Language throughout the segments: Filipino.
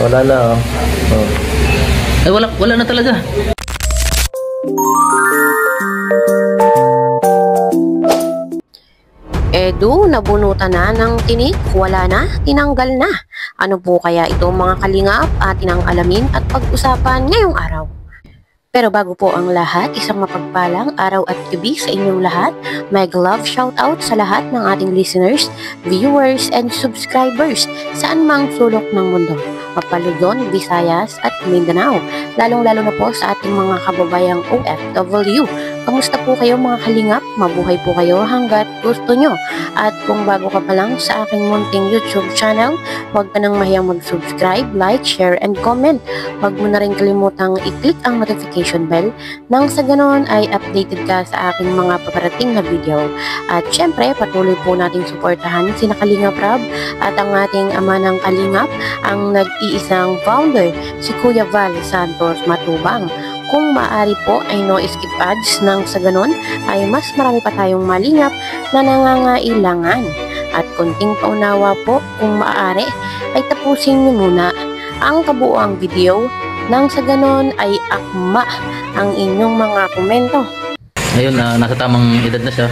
Wala na, oh. Oh. Ay, wala na talaga. Edu, nabunutan na ng tinik, wala na, tinanggal na. Ano po kaya ito mga kalingap? Atin ang alamin at pag-usapan ngayong araw. Pero bago po ang lahat, isang mapagpalang araw at gabi sa inyong lahat. Mag love shoutout sa lahat ng ating listeners, viewers, and subscribers saan mang sulok ng mundo. Mapaludon, Visayas at Mindanao. Lalong-lalo na po sa ating mga kababayang OFW. Kamusta po kayo mga kalingap? Mabuhay po kayo hanggat gusto nyo. At kung bago ka pa lang sa aking munting YouTube channel, huwag ka nang mahiyang mag-subscribe, like, share, and comment. Huwag mo na rin kalimutang i-click ang notification bell nang sa ganon ay updated ka sa aking mga paparating na video. At syempre, patuloy po nating suportahan sina Kalingap Rab at ang ating ama ng Kalingap, ang nag-iisang founder, si Kuya Val Santos Matubang. Kung maaari po ay no skip ads nang sa ganon ay mas marami pa tayong malingap na nangangailangan. At konting paunawa po kung maaari ay tapusin niyo muna ang kabuuang video nang sa ganon ay akma ang inyong mga komento. Ngayon, nasa tamang edad na siya.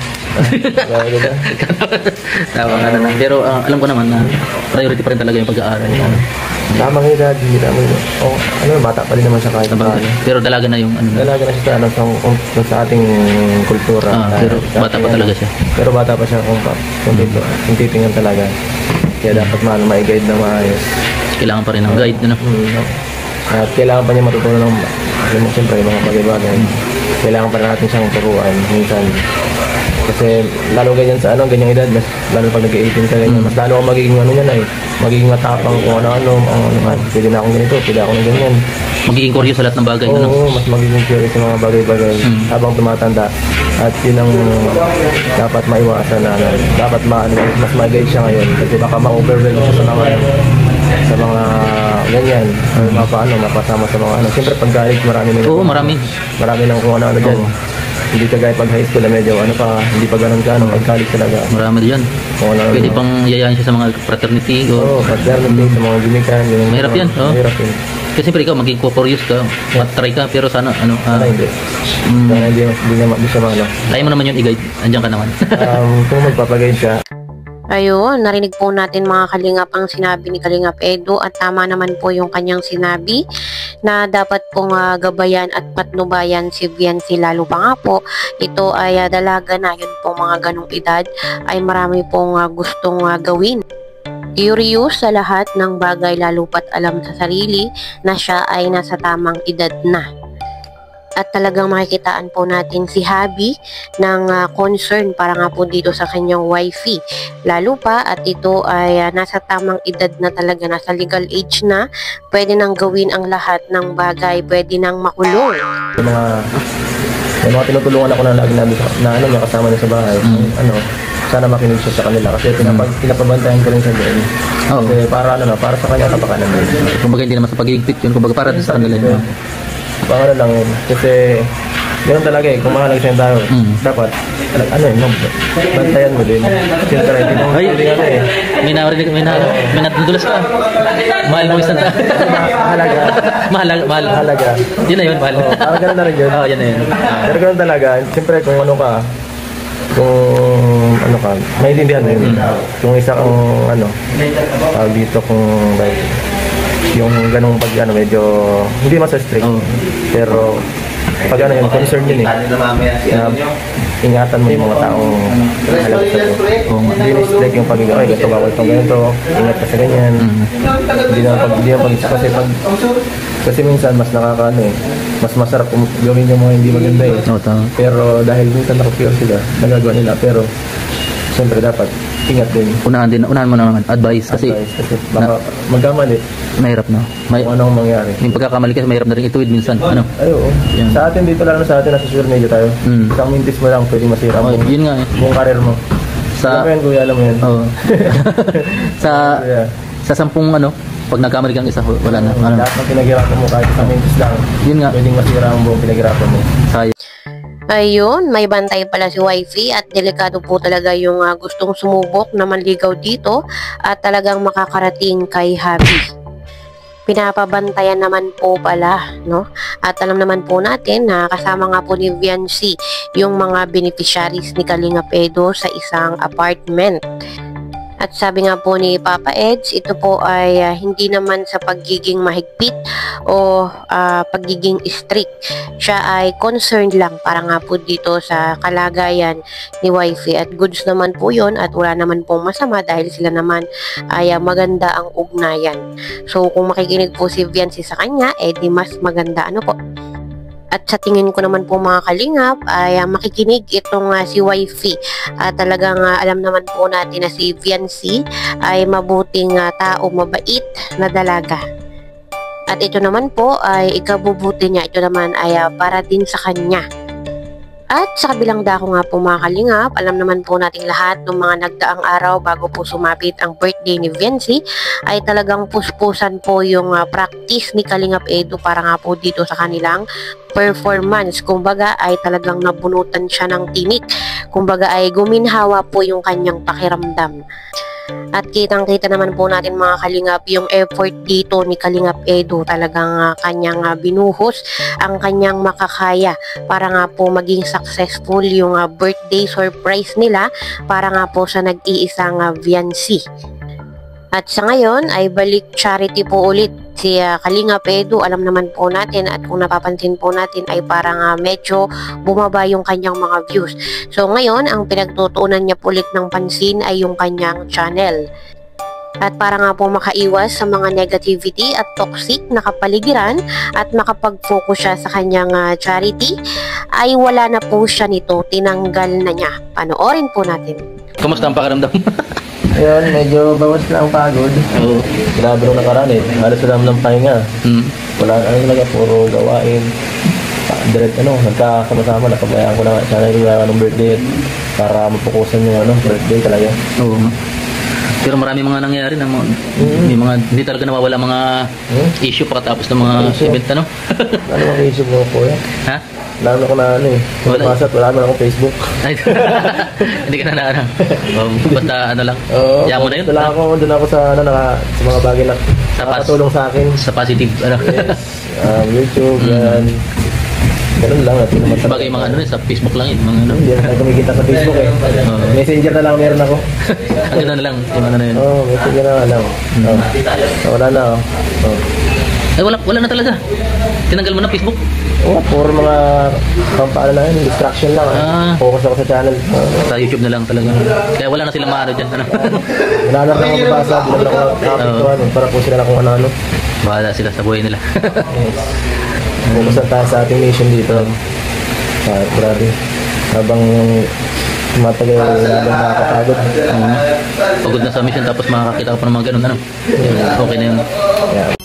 Tamang ano na. Pero alam ko naman na priority pa rin talaga yung pag-aaral. Tamang edad, hindi tamang edad. Oh, bata pa rin naman siya kahit paano. Pero dalaga na yung ano. Dalaga na siya sa ating kultura. Pero bata pa talaga siya. Pero bata pa siya kung titingnan talaga. Kaya dapat ma-guide na maayos. Kailangan pa rin ng guide. Ano? At kailangan pa niya matutunan ng siyempre mga bagay-bagay. Kailangan pa natin siyang turuan minsan. Kasi lalo ganyan sa ganyang edad, mas lalo pag nag-18 ka ganyan, mas lalo akong magiging magiging matapang kung ano-ano, pwede na akong ganito, pwede akong ganyan. Magiging curious sa lahat ng bagay. Oo, mas magiging curious sa mga bagay-bagay habang tumatanda. At yun ang dapat maiwasan na dapat mas ma-guide siya ngayon kasi baka ma-overwhelm siya sa mga ganyan, mapasama sa mga Siyempre pag college marami nang kung ano dyan. Hindi ka gaya pag high school na medyo hindi pa ganun ka, pag college talaga. Marami din yan. Pwede pang yayain siya sa mga fraternity. Fraternity, sa mga gimikan. Mahirap yan. Mahirap yan. Kasi siyempre ikaw, maging curious ka, matry ka, pero sana, hindi. Hindi siya kaya mo naman yun i-guide, andyan ka naman. Kung magpapag-guide siya. Ayun, narinig po natin mga kalingap ang sinabi ni Kalingap Edu at tama naman po yung kanyang sinabi na dapat pong gabayan at patnubayan si Viancy, lalo pa nga po ito ay dalaga na, yun po mga ganong edad ay marami pong gustong gawin. Curious sa lahat ng bagay, lalo pat alam sa sarili na siya ay nasa tamang edad na. At talagang makikitaan po natin si Habi ng concern para nga po dito sa kanyang wifey. Lalo pa at ito ay nasa tamang edad na talaga, nasa legal age na, pwede nang gawin ang lahat ng bagay, pwede nang makulong. May mga tinutulungan ako na lagi na kasama niya sa bahay. Sana makinig siya sa kanila kasi pinapabantayan ko rin siya doon. Kasi para sa kanya kapakanan din. Kumbaga hindi naman sa pag-iigpit yun, kumbaga para sa kanila yun. Pangano lang yun. Kasi ganoon talaga kung mahalaga siya yung tao, dapat bantayan mo din. Siyempre, hindi mo may natutulas ka. Mahal mo isang tao. Mahalaga. Yun na yun, mahal. Parang ganoon na rin yun. Yan na yun. Pero ganoon talaga, siyempre kung maintindihan mo yun. Kung isa kang dito kung yung ganung medyo hindi mas-strict. Pero pag yung concern yun ingatan mo yung mga taong halaga sa'yo. Hindi na-strict yung pag-igay, ganito, bawal itong ganito, ingat ka sa ganyan. Hindi na kasi minsan mas mas masarap kung gawin yung mga hindi maganda pero dahil minsan nakapure sila, nagagawa nila, pero siyempre dapat ingat din. Unahan mo naman advice kasi baka magkamali. Mahirap na. Anong mangyari? Yung pagkakamali kasi mahirap na rin ituwid minsan. Oo. Sa atin dito lang sa atin nasa social media tayo. Isang mintis mo lang pwedeng masira mo. Yun nga yung karir mo. Alam mo yan. Sa 10 pag nagkamali kang isa, wala na. Lahat ng pinaghirapan mo kahit isang mintis lang. Yun nga. Pwedeng masira ang buong pinaghirapan mo. Sayang. Ayun, may bantay pala si wifey at delikado po talaga yung gustong sumubok na manligaw dito at talagang makakarating kay Habi. pinapabantayan naman po pala, no? At alam naman po natin na kasama nga po ni Viancy yung mga beneficiaries ni Kalingap Edo sa isang apartment. At sabi nga po ni Papa Eds, ito po ay hindi naman sa pagiging mahigpit o pagiging strict. Siya ay concerned lang para nga po dito sa kalagayan ni wifey. At goods naman po yun at wala naman pong masama dahil sila naman ay maganda ang ugnayan. So kung makikinig po si Viancy sa kanya, di mas maganda ano po. At sa tingin ko naman po mga kalingap ay makikinig itong si wifey. Talagang alam naman po natin na si Viancy ay mabuting tao, mabait na dalaga. At ito naman po ay ikabubuti niya. Ito naman ay para din sa kanya. At sa kabilang dako nga po mga kalingap, alam naman po nating lahat ng mga nagdaang araw bago po sumapit ang birthday ni Viancy ay talagang puspusan po yung practice ni Kalingap Edo para nga po dito sa kanilang performance. Kumbaga ay talagang nabunutan siya ng tinik. Kumbaga ay guminhawa po yung kanyang pakiramdam. At kitang-kita naman po natin mga kalingap yung effort dito ni Kalingap Edo. Talagang kanyang binuhos ang kanyang makakaya para nga po maging successful yung birthday surprise nila para nga po sa nag-iisang Viancy. At sa ngayon ay balik charity po ulit si Kalingap Edo. Alam naman po natin at kung napapansin po natin ay parang medyo bumaba yung kanyang mga views. So ngayon ang pinagtutuunan niya po ulit ng pansin ay yung kanyang channel. At para nga po makaiwas sa mga negativity at toxic na kapaligiran at makapag-focus siya sa kanyang charity ay wala na po siya nito, tinanggal na niya. Panoorin po natin. Kumusta ang pakiramdam? Ayun, medyo bawas na ang pagod. Oo. Grabe nung nakaraan halos wala ng pahinga. Wala talaga, puro gawain. Direct nagkakasama-sama, nakabayaan ko na sana yung birthday para mapukusan yung birthday talaga. Oo. Pero marami mga nangyayari na may mga hindi talaga nawawala mga issue pagkatapos ng mga event ano. Ano ang issue mo po yan? Ha? Wala ako na wala naman akong Facebook. Hindi ka na basta lang. Kaya mo na yun. Doon ako sa sa mga bagay na nakatulong sa akin. Sa positive Yes. YouTube yan. Ganun lang natin naman. Sabagay mga sa Facebook lang yun. Mga Hindi na kumikita sa Facebook Messenger na lang meron ako. Ang gano'n na lang. Yung na yun. Messenger na lang. Wala na Ay wala na talaga. Tinanggal mo na Facebook? Puro mga pampaano na yun, distraction lang. Focus ako sa channel. Sa YouTube na lang talaga. Kaya wala na silang maano dyan. Wala na lang ako mabasa, wala na ako nakapituan. Para po sila na kung ano-ano. Bahala sila sa buhay nila. Focus na tayo sa ating mission dito. Grabe. Habang matagal nakakapagod. Pagod na sa mission tapos makakakita ka pa ng mga ganun. Okay na yun. Yeah.